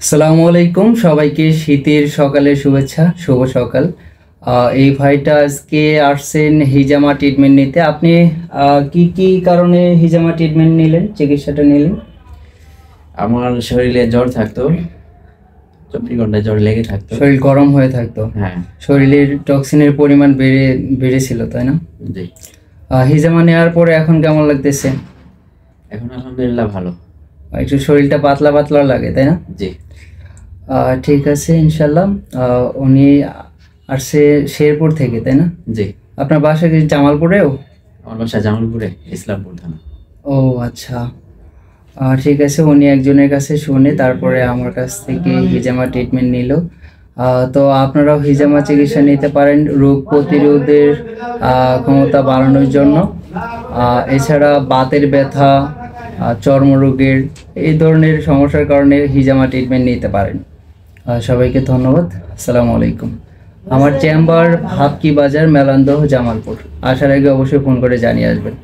আসসালামু আলাইকুম, সবাইকে শীতের সকালে শুভেচ্ছা, শুভ সকাল। এই ভাইটা আজকে আসছেন হিজামা ট্রিটমেন্ট নিতে। আপনি কি কি কারণে হিজামা ট্রিটমেন্ট নিলেন, চিকিৎসাটা নিলেন? আমার শরীরে জ্বর থাকতো, 24 ঘন্টা জ্বর লেগে থাকতো। শরীর গরম হয়ে থাকতো? হ্যাঁ। শরীরের টক্সিনের পরিমাণ বেড়েছিল, তাই না? জি। হিজামা নেওয়ার পরে এখন কেমন লাগতেছে? এখন আলহামদুলিল্লাহ ভালো। একটু শরীরটা পাতলা পাতলা লাগে, তাই না? জি। ঠিক আছে, ইনশাল্লাহ। উনি আসছে শেরপুর থেকে, তাই না? জি। আপনার বাসা কি জামালপুরেও? আমার বাসা জামালপুরে, ইসলামপুর থানা। ও আচ্ছা, ঠিক আছে। উনি একজনের কাছে শুনে তারপরে আমার কাছ থেকে হিজামা ট্রিটমেন্ট নিল। তো আপনারাও হিজামা চিকিৎসা নিতে পারেন রোগ প্রতিরোধের ক্ষমতা বাড়ানোর জন্য। এছাড়া বাতের ব্যথা, চর্মরোগের এই ধরনের সমস্যার কারণে হিজামা ট্রিটমেন্ট নিতে পারেন। সবাইকে ধন্যবাদ। আসসালামু আলাইকুম। আমার চেম্বার হাবকি বাজার, মেলান্দহ, জামালপুর। আসার আগে অবশ্যই ফোন করে জানিয়ে আসবেন।